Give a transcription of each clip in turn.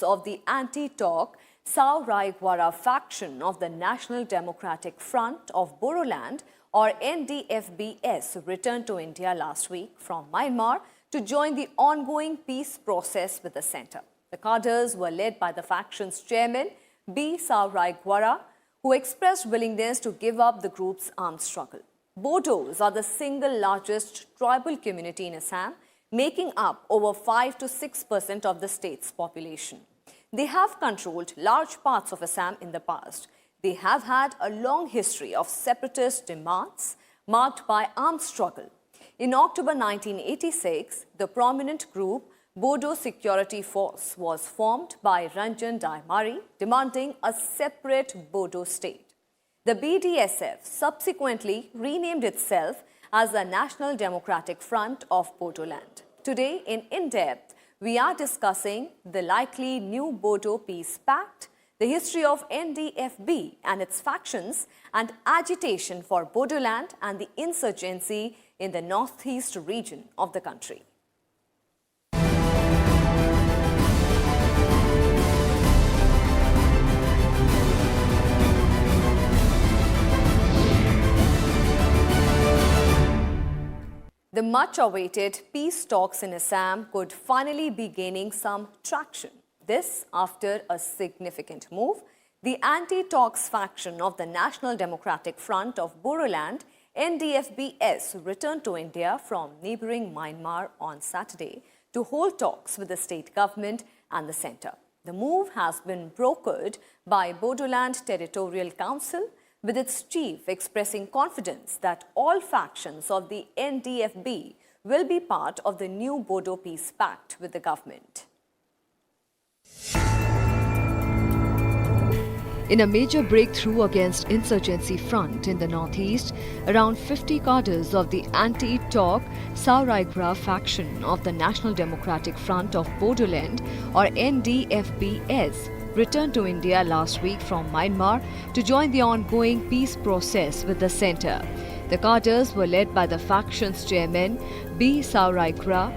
members of the anti-talk Sauraigwara faction of the National Democratic Front of Bodoland or NDFBS returned to India last week from Myanmar to join the ongoing peace process with the centre. The cadres were led by the faction's chairman, B. Sauraigwara, who expressed willingness to give up the group's armed struggle. Bodos are the single largest tribal community in Assam, making up over 5 to 6% of the state's population. They have controlled large parts of Assam in the past. They have had a long history of separatist demands marked by armed struggle. In October 1986, the prominent group Bodo Security Force was formed by Ranjan Daimari, demanding a separate Bodo state. The BDSF subsequently renamed itself as the National Democratic Front of Bodoland. Today, in depth, we are discussing the likely new Bodo Peace Pact, the history of NDFB and its factions, and agitation for Bodoland and the insurgency in the northeast region of the country. The much-awaited peace talks in Assam could finally be gaining some traction. This after a significant move. The anti-talks faction of the National Democratic Front of Bodoland, NDFBS, returned to India from neighbouring Myanmar on Saturday to hold talks with the state government and the centre. The move has been brokered by Bodoland Territorial Council, with its chief expressing confidence that all factions of the NDFB will be part of the new Bodo Peace Pact with the government. In a major breakthrough against insurgency front in the northeast, around 50 cadres of the anti-talk Sauraigwara faction of the National Democratic Front of Bodoland or NDFBS returned to India last week from Myanmar to join the ongoing peace process with the centre. The cadres were led by the faction's chairman, B. Sauraigwara,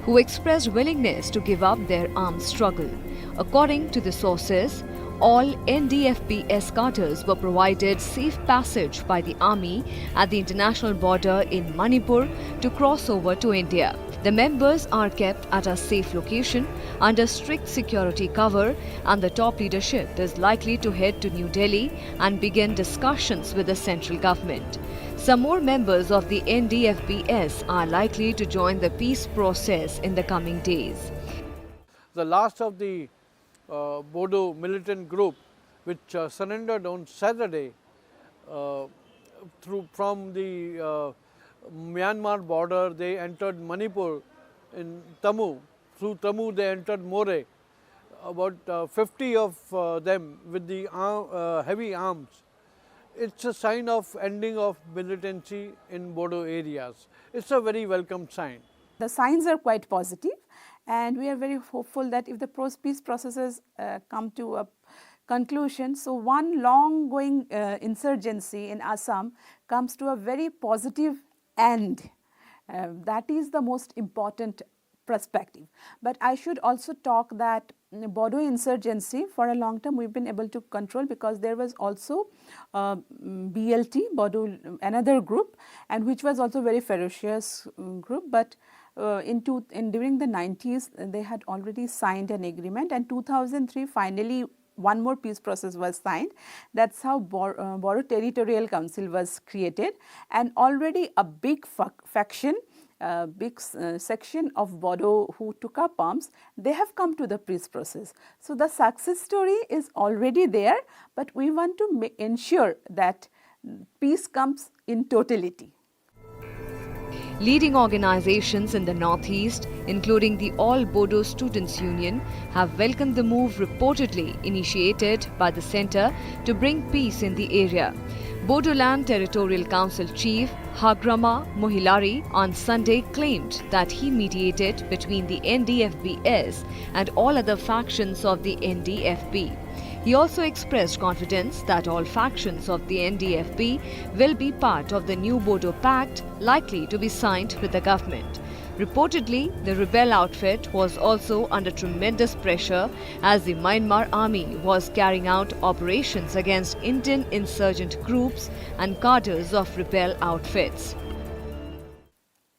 who expressed willingness to give up their armed struggle. According to the sources, all NDFBS cadres were provided safe passage by the army at the international border in Manipur to cross over to India. The members are kept at a safe location under strict security cover, and the top leadership is likely to head to New Delhi and begin discussions with the central government. Some more members of the NDFBS are likely to join the peace process in the coming days. The last of the Bodo militant group, which surrendered on Saturday from the Myanmar border. They entered Manipur in Tamu. Through Tamu they entered More. About 50 of them with the heavy arms. It's a sign of ending of militancy in Bodo areas. It's a very welcome sign. The signs are quite positive, and we are very hopeful that if the peace processes come to a conclusion, so one long-going insurgency in Assam comes to a very positive end. That is the most important perspective. But I should also talk that Bodo insurgency for a long time we've been able to control, because there was also BLT, Bodo, another group, and which was also very ferocious group. But during the 90s they had already signed an agreement, and 2003 finally one more peace process was signed. That's how Bodo Territorial Council was created, and already a big faction, big section of Bodo who took up arms, they have come to the peace process. So the success story is already there, but we want to ensure that peace comes in totality. Leading organizations in the northeast, including the All Bodo Students Union, have welcomed the move reportedly initiated by the centre to bring peace in the area. Bodoland Territorial Council Chief Hagrama Mohilari on Sunday claimed that he mediated between the NDFBS and all other factions of the NDFB. He also expressed confidence that all factions of the NDFB will be part of the new Bodo Pact likely to be signed with the government. Reportedly, the rebel outfit was also under tremendous pressure as the Myanmar army was carrying out operations against Indian insurgent groups and cadres of rebel outfits.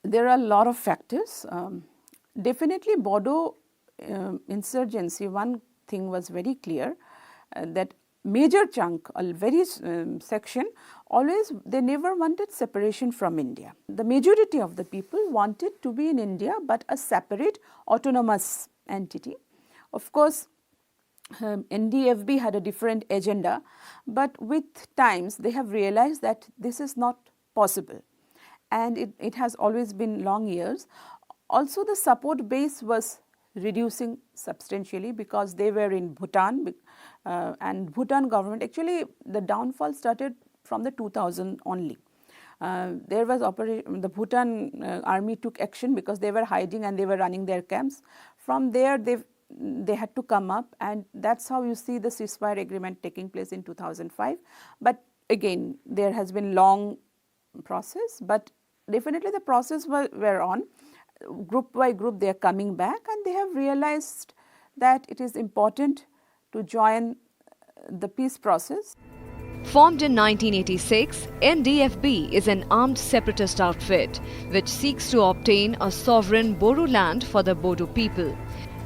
There are a lot of factors. Definitely Bodo insurgency, one thing was very clear, that major chunk, a very section, always they never wanted separation from India. The majority of the people wanted to be in India but a separate autonomous entity. Of course, NDFB had a different agenda, but with times they have realized that this is not possible, and it has always been long years. Also, the support base was reducing substantially because they were in Bhutan, and Bhutan government, actually the downfall started from the 2000 only. There was the Bhutan army took action because they were hiding and they were running their camps. From there they had to come up, and that's how you see the ceasefire agreement taking place in 2005. But again, there has been long process, but definitely the process were on. Group by group they are coming back, and they have realized that it is important to join the peace process. Formed in 1986, NDFB is an armed separatist outfit which seeks to obtain a sovereign Bodoland for the Bodo people.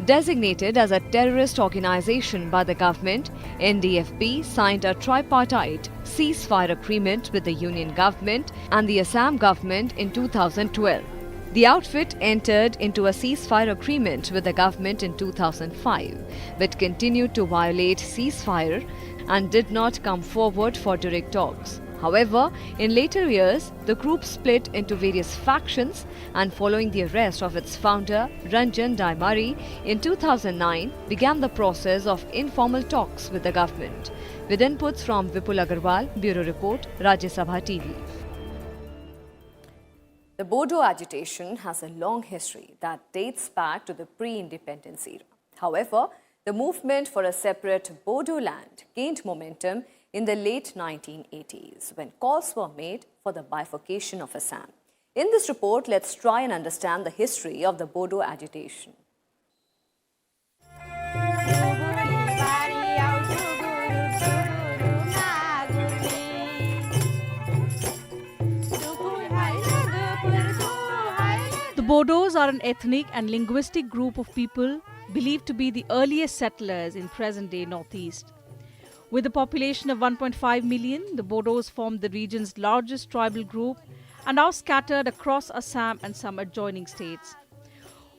Designated as a terrorist organization by the government, NDFB signed a tripartite ceasefire agreement with the Union government and the Assam government in 2012. The outfit entered into a ceasefire agreement with the government in 2005, but continued to violate ceasefire and did not come forward for direct talks. However, in later years, the group split into various factions, and following the arrest of its founder, Ranjan Daimari, in 2009, began the process of informal talks with the government. With inputs from Vipul Agarwal, Bureau Report, Rajya Sabha TV. The Bodo agitation has a long history that dates back to the pre-independence era. However, the movement for a separate Bodoland gained momentum in the late 1980s when calls were made for the bifurcation of Assam. In this report, let's try and understand the history of the Bodo agitation. The Bodos are an ethnic and linguistic group of people believed to be the earliest settlers in present-day Northeast. With a population of 1.5 million, the Bodos form the region's largest tribal group and are scattered across Assam and some adjoining states.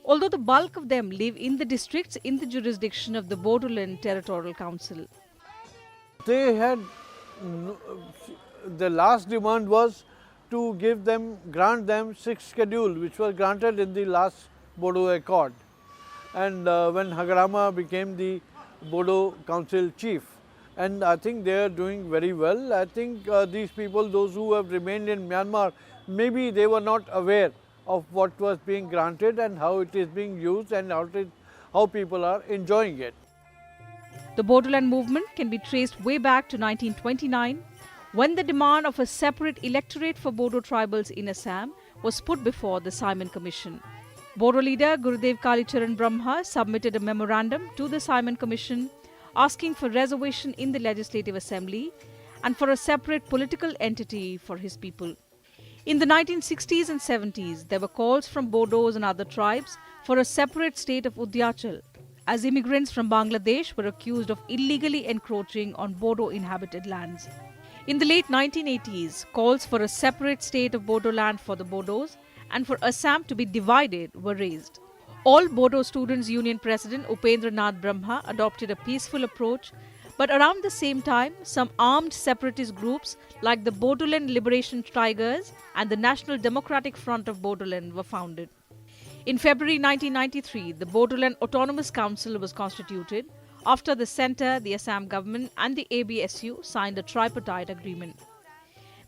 Although the bulk of them live in the districts in the jurisdiction of the Bodoland Territorial Council. They had, the last demand was to grant them 6th schedule, which was granted in the last Bodo Accord. And when Hagarama became the Bodo Council chief, and I think they are doing very well. I think these people, those who have remained in Myanmar, maybe they were not aware of what was being granted and how it is being used and how people are enjoying it. The Bodoland movement can be traced way back to 1929, when the demand of a separate electorate for Bodo tribals in Assam was put before the Simon Commission. Bodo leader Gurudev Kalicharan Brahma submitted a memorandum to the Simon Commission asking for reservation in the Legislative Assembly and for a separate political entity for his people. In the 1960s and 70s, there were calls from Bodos and other tribes for a separate state of Udyachal, as immigrants from Bangladesh were accused of illegally encroaching on Bodo inhabited lands. In the late 1980s, calls for a separate state of Bodoland for the Bodos and for Assam to be divided were raised. All Bodo Students' Union President Upendra Nath Brahma adopted a peaceful approach, but around the same time, some armed separatist groups like the Bodoland Liberation Tigers and the National Democratic Front of Bodoland were founded. In February 1993, the Bodoland Autonomous Council was constituted after the Centre, the Assam government and the ABSU signed a tripartite agreement.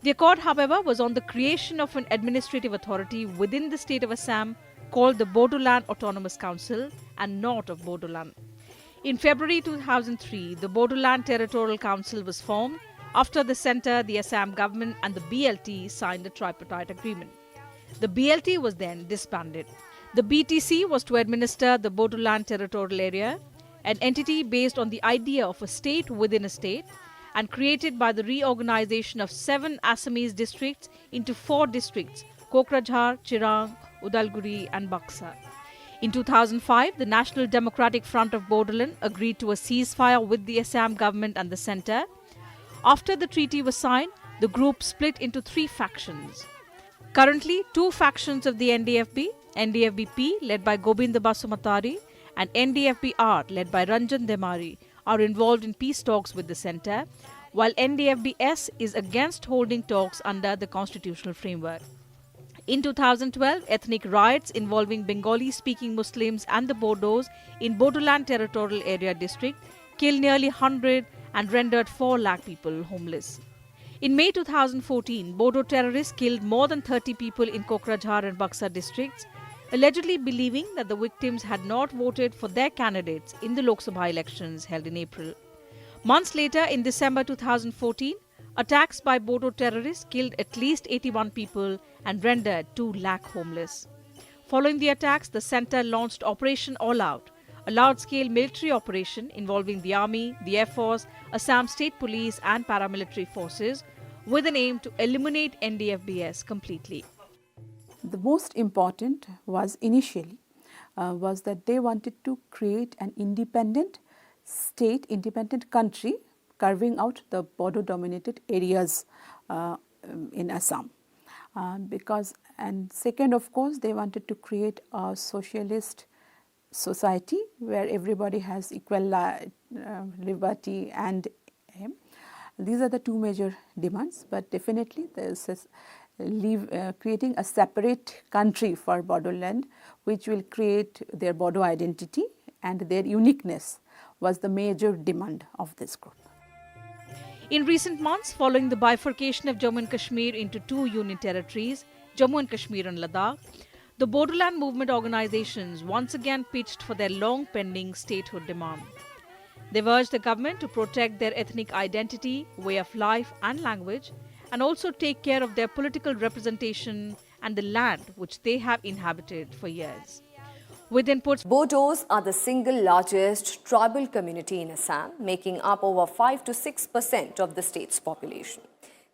The accord, however, was on the creation of an administrative authority within the state of Assam called the Bodoland Autonomous Council and not of Bodoland. In February 2003, the Bodoland Territorial Council was formed after the Centre, the Assam government and the BLT signed a tripartite agreement. The BLT was then disbanded. The BTC was to administer the Bodoland territorial area, an entity based on the idea of a state within a state and created by the reorganization of 7 Assamese districts into 4 districts: Kokrajhar, Chirang, Udalguri and Buxa. In 2005, the National Democratic Front of Bodoland agreed to a ceasefire with the Assam government and the centre. After the treaty was signed, the group split into 3 factions. Currently, 2 factions of the NDFB, NDFB-P led by Gobind Basumatari and NDFB-R led by Ranjan Demari, are involved in peace talks with the centre, while NDFB-S is against holding talks under the constitutional framework. In 2012, ethnic riots involving Bengali-speaking Muslims and the Bodos in Bodoland Territorial Area District killed nearly 100 and rendered 4 lakh people homeless. In May 2014, Bodo terrorists killed more than 30 people in Kokrajhar and Buxa districts, allegedly believing that the victims had not voted for their candidates in the Lok Sabha elections held in April. Months later, in December 2014, attacks by Bodo terrorists killed at least 81 people and rendered 2 lakh homeless. Following the attacks, the centre launched Operation All Out, a large-scale military operation involving the Army, the Air Force, Assam State Police and paramilitary forces with an aim to eliminate NDFBS completely. The most important was initially was that they wanted to create an independent state, independent country, carving out the Bodo-dominated areas in Assam. And second, of course, they wanted to create a socialist society where everybody has equal liberty and these are the 2 major demands. But definitely there is creating a separate country for Bodoland, which will create their Bodo identity and their uniqueness, was the major demand of this group. In recent months, following the bifurcation of Jammu and Kashmir into 2 union territories, Jammu and Kashmir and Ladakh, the Bodoland movement organizations once again pitched for their long-pending statehood demand. They've urged the government to protect their ethnic identity, way of life and language, and also take care of their political representation and the land which they have inhabited for years. With inputs, Bodos are the single largest tribal community in Assam, making up over 5 to 6% of the state's population.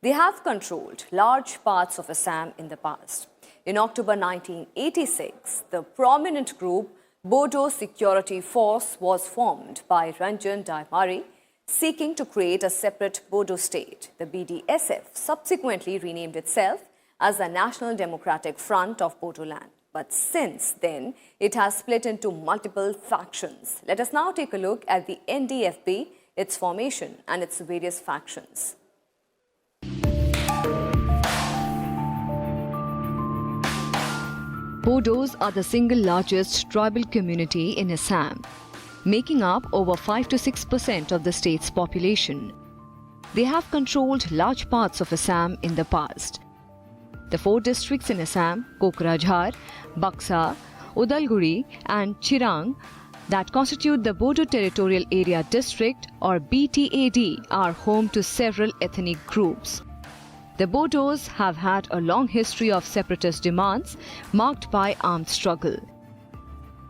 They have controlled large parts of Assam in the past. In October 1986, the prominent group Bodo Security Force was formed by Ranjan Daimari, seeking to create a separate Bodo state. The BDSF subsequently renamed itself as the National Democratic Front of Bodoland. But since then, it has split into multiple factions. Let us now take a look at the NDFB, its formation and its various factions. Bodos are the single largest tribal community in Assam, making up over 5 to 6% of the state's population. They have controlled large parts of Assam in the past. The 4 districts in Assam, Kokrajhar, Buxa, Udalguri and Chirang, that constitute the Bodo Territorial Area District or BTAD, are home to several ethnic groups. The Bodos have had a long history of separatist demands marked by armed struggle.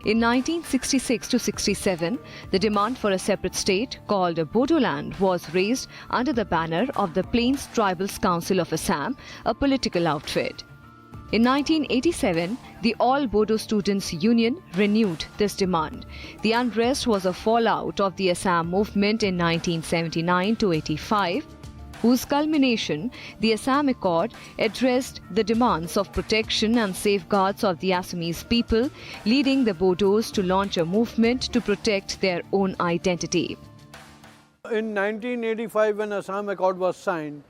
In 1966 to 67, the demand for a separate state called Bodoland was raised under the banner of the Plains Tribals Council of Assam, a political outfit. In 1987, the All Bodo Students' Union renewed this demand. The unrest was a fallout of the Assam movement in 1979 to 85, whose culmination, the Assam Accord, addressed the demands of protection and safeguards of the Assamese people, leading the Bodos to launch a movement to protect their own identity. In 1985, when Assam Accord was signed,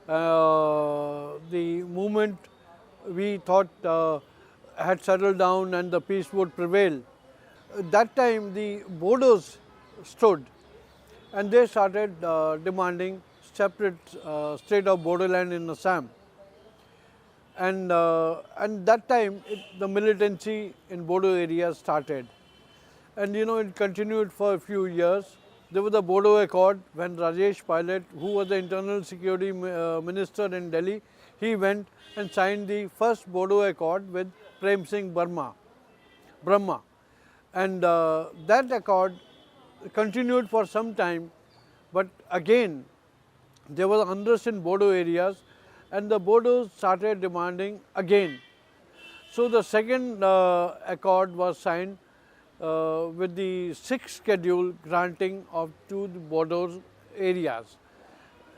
the movement we thought had settled down and the peace would prevail. At that time, the Bodos stood and they started demanding separate state of Bodoland in Assam. And that time, the militancy in Bodo area started. And you know, it continued for a few years. There was the Bodo Accord when Rajesh Pilot, who was the internal security minister in Delhi, he went and signed the first Bodo Accord with Prem Singh Burma. Brahma. And that accord continued for some time, but again there was unrest in Bodo areas and the Bodos started demanding again. So the second accord was signed with the sixth schedule granting of to the Bodo areas.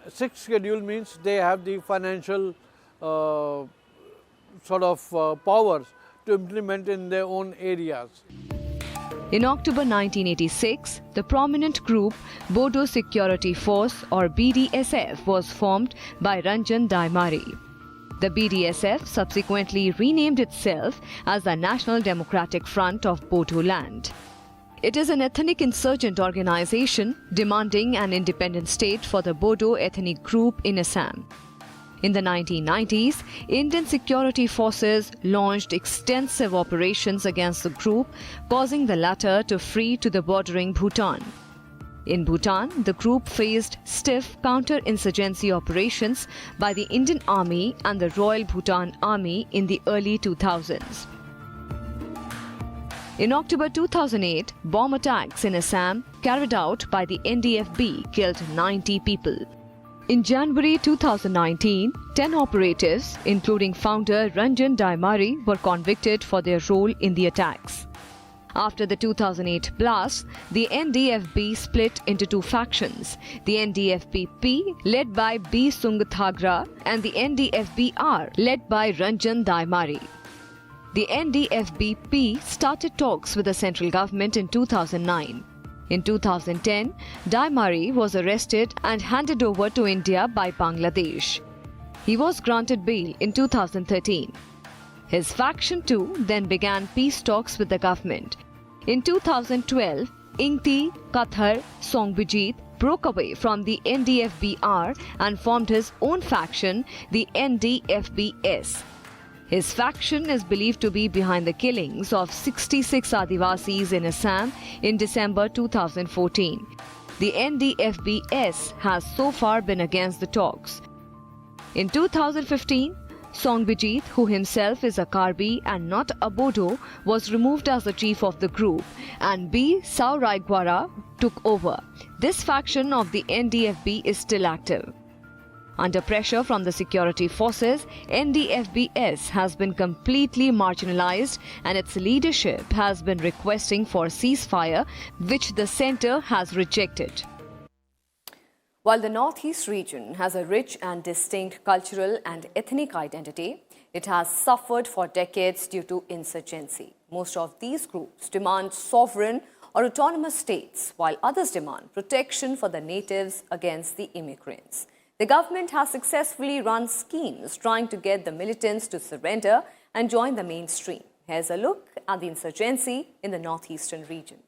Sixth schedule means they have the financial powers to implement in their own areas. In October 1986, the prominent group Bodo Security Force or BDSF was formed by Ranjan Daimari. The BDSF subsequently renamed itself as the National Democratic Front of Bodoland. It is an ethnic insurgent organization demanding an independent state for the Bodo ethnic group in Assam. In the 1990s, Indian security forces launched extensive operations against the group, causing the latter to flee to the bordering Bhutan. In Bhutan, the group faced stiff counter-insurgency operations by the Indian Army and the Royal Bhutan Army in the early 2000s. In October 2008, bomb attacks in Assam carried out by the NDFB killed 90 people. In January 2019, 10 operatives, including founder Ranjan Daimari, were convicted for their role in the attacks. After the 2008 blast, the NDFB split into two factions, the NDFB-P, led by B. Sungathagra, and the NDFB-R, led by Ranjan Daimari. The NDFB-P started talks with the central government in 2009. In 2010, Daimari was arrested and handed over to India by Bangladesh. He was granted bail in 2013. His faction too then began peace talks with the government. In 2012, Ingti Kathar Songbijit broke away from the NDFB-R and formed his own faction, the NDFB-S. His faction is believed to be behind the killings of 66 Adivasis in Assam in December 2014. The NDFB-S has so far been against the talks. In 2015, Songbijit, who himself is a Karbi and not a Bodo, was removed as the chief of the group, and B. Sauraigwara took over. This faction of the NDFB is still active. Under pressure from the security forces, NDFB-S has been completely marginalized and its leadership has been requesting for ceasefire, which the centre has rejected. While the Northeast region has a rich and distinct cultural and ethnic identity, it has suffered for decades due to insurgency. Most of these groups demand sovereign or autonomous states, while others demand protection for the natives against the immigrants. The government has successfully run schemes trying to get the militants to surrender and join the mainstream. Here's a look at the insurgency in the northeastern region.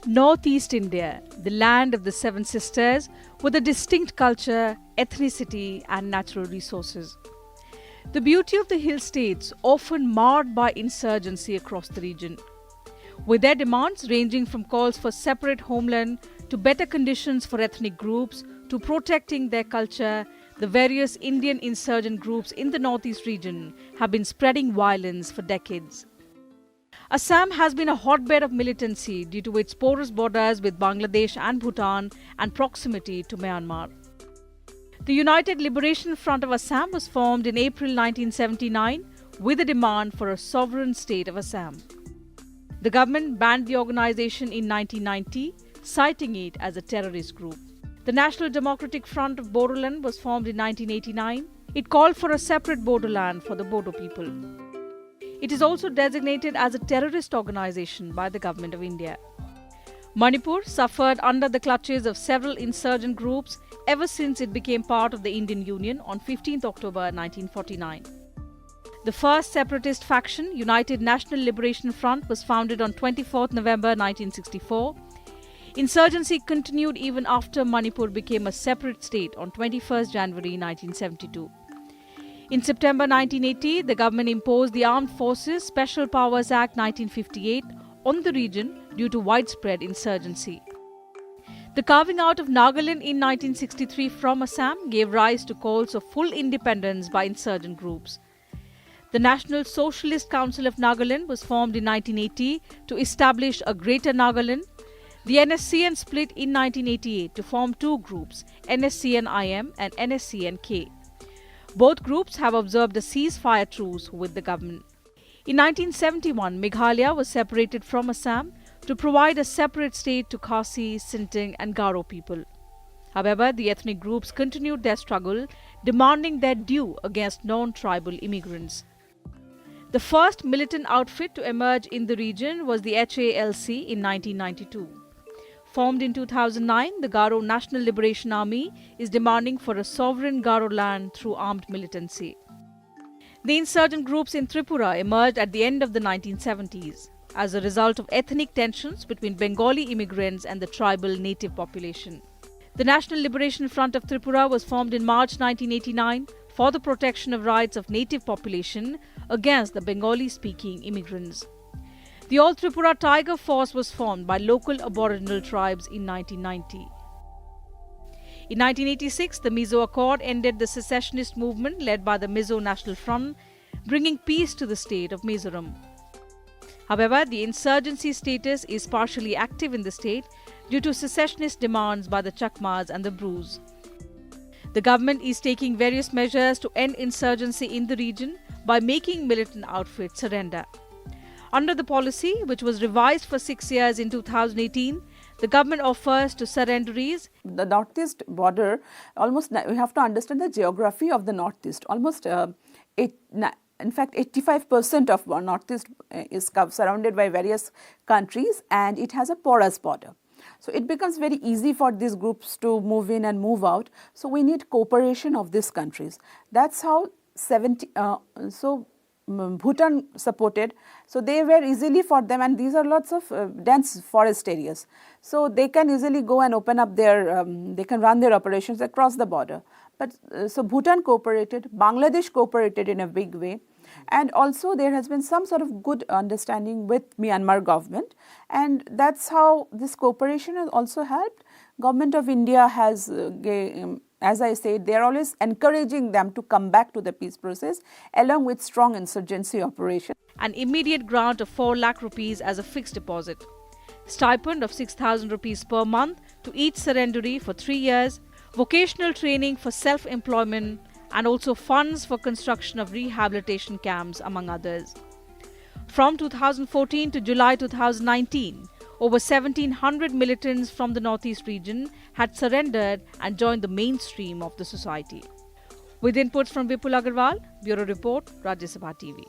Northeast India, the land of the Seven Sisters, with a distinct culture, ethnicity and natural resources. The beauty of the hill states often marred by insurgency across the region, with their demands ranging from calls for separate homeland to better conditions for ethnic groups to protecting their culture. The various Indian insurgent groups in the Northeast region have been spreading violence for decades. Assam has been a hotbed of militancy due to its porous borders with Bangladesh and Bhutan and proximity to Myanmar. The United Liberation Front of Assam was formed in April 1979 with a demand for a sovereign state of Assam. The government banned the organization in 1990, citing it as a terrorist group. The National Democratic Front of Bodoland was formed in 1989. It called for a separate Bodoland for the Bodo people. It is also designated as a terrorist organization by the Government of India. Manipur suffered under the clutches of several insurgent groups ever since it became part of the Indian Union on 15 October 1949. The first separatist faction, United National Liberation Front, was founded on 24 November 1964. Insurgency continued even after Manipur became a separate state on 21 January 1972. In September 1980, the government imposed the Armed Forces Special Powers Act 1958 on the region due to widespread insurgency. The carving out of Nagaland in 1963 from Assam gave rise to calls of full independence by insurgent groups. The National Socialist Council of Nagaland was formed in 1980 to establish a Greater Nagaland. The NSCN split in 1988 to form two groups, NSCN-IM and NSCN-K. Both groups have observed a ceasefire truce with the government. In 1971, Meghalaya was separated from Assam to provide a separate state to Khasi, Sinting and Garo people. However, the ethnic groups continued their struggle, demanding their due against non-tribal immigrants. The first militant outfit to emerge in the region was the HALC in 1992. Formed in 2009, the Garo National Liberation Army is demanding for a sovereign Garo land through armed militancy. The insurgent groups in Tripura emerged at the end of the 1970s as a result of ethnic tensions between Bengali immigrants and the tribal native population. The National Liberation Front of Tripura was formed in March 1989 for the protection of rights of native population against the Bengali-speaking immigrants. The All Tripura Tiger Force was formed by local aboriginal tribes in 1990. In 1986, the Mizo Accord ended the secessionist movement led by the Mizo National Front, bringing peace to the state of Mizoram. However, the insurgency status is partially active in the state due to secessionist demands by the Chakmas and the Brus. The government is taking various measures to end insurgency in the region by making militant outfits surrender. Under the policy, which was revised for 6 years in 2018, the government offers to surrenderies. The northeast border, we have to understand the geography of the northeast. In fact, 85% of northeast is surrounded by various countries, and it has a porous border. So it becomes very easy for these groups to move in and move out. So we need cooperation of these countries. That's how Bhutan supported. So they were easily for them, and these are lots of dense forest areas. So they can easily go and open up they can run their operations across the border. But so Bhutan cooperated, Bangladesh cooperated in a big way. And also there has been some sort of good understanding with Myanmar government. And that's how this cooperation has also helped. Government of India has, as I said, they are always encouraging them to come back to the peace process along with strong insurgency operation. An immediate grant of 4 lakh rupees as a fixed deposit. Stipend of 6,000 rupees per month to each surrenderee for 3 years. Vocational training for self-employment and also funds for construction of rehabilitation camps, among others. From 2014 to July 2019, over 1,700 militants from the Northeast region had surrendered and joined the mainstream of the society. With inputs from Vipul Agarwal, Bureau Report, Rajya Sabha TV.